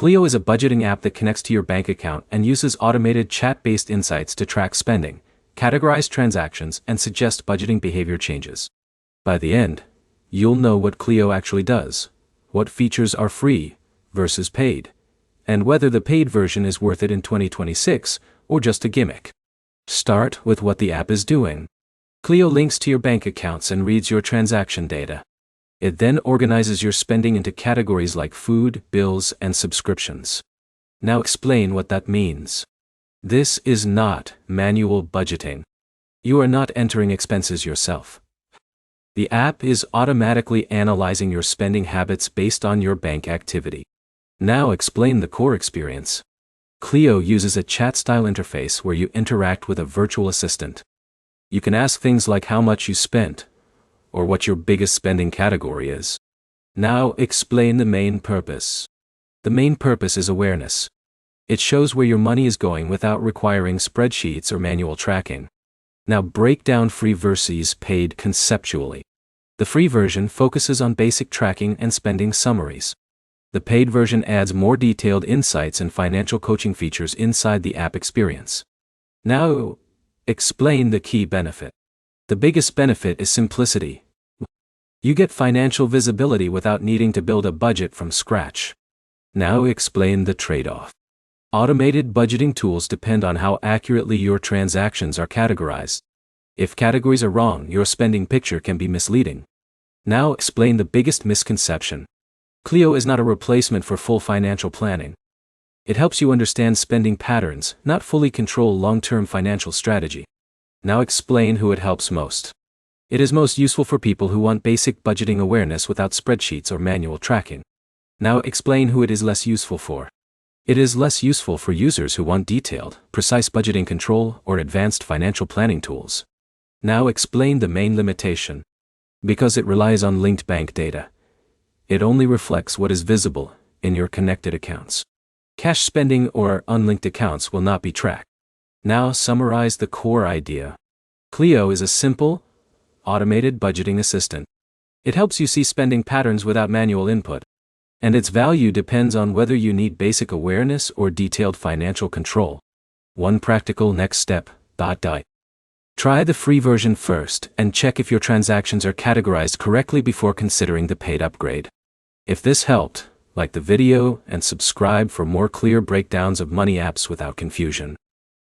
Cleo is a budgeting app that connects to your bank account and uses automated chat-based insights to track spending, categorize transactions, and suggest budgeting behavior changes. By the end, you'll know what Cleo actually does, what features are free versus paid, and whether the paid version is worth it in 2026 or just a gimmick. Start with what the app is doing. Cleo links to your bank accounts and reads your transaction data. It then organizes your spending into categories like food, bills, and subscriptions. Now explain what that means. This is not manual budgeting. You are not entering expenses yourself. The app is automatically analyzing your spending habits based on your bank activity. Now explain the core experience. Cleo uses a chat-style interface where you interact with a virtual assistant. You can ask things like how much you spent, or what your biggest spending category is. Now explain the main purpose. The main purpose is awareness. It shows where your money is going without requiring spreadsheets or manual tracking. Now break down free versus paid conceptually. The free version focuses on basic tracking and spending summaries. The paid version adds more detailed insights and financial coaching features inside the app experience. Now, explain the key benefit. The biggest benefit is simplicity. You get financial visibility without needing to build a budget from scratch. Now explain the trade-off. Automated budgeting tools depend on how accurately your transactions are categorized. If categories are wrong, your spending picture can be misleading. Now explain the biggest misconception. Cleo is not a replacement for full financial planning. It helps you understand spending patterns, not fully control long-term financial strategy. Now explain who it helps most. It is most useful for people who want basic budgeting awareness without spreadsheets or manual tracking. Now explain who it is less useful for. It is less useful for users who want detailed, precise budgeting control or advanced financial planning tools. Now explain the main limitation. Because it relies on linked bank data, it only reflects what is visible in your connected accounts. Cash spending or unlinked accounts will not be tracked. Now summarize the core idea. Cleo is a simple, automated budgeting assistant. It helps you see spending patterns without manual input. And its value depends on whether you need basic awareness or detailed financial control. One practical next step. Try the free version first and check if your transactions are categorized correctly before considering the paid upgrade. If this helped, like the video and subscribe for more clear breakdowns of money apps without confusion.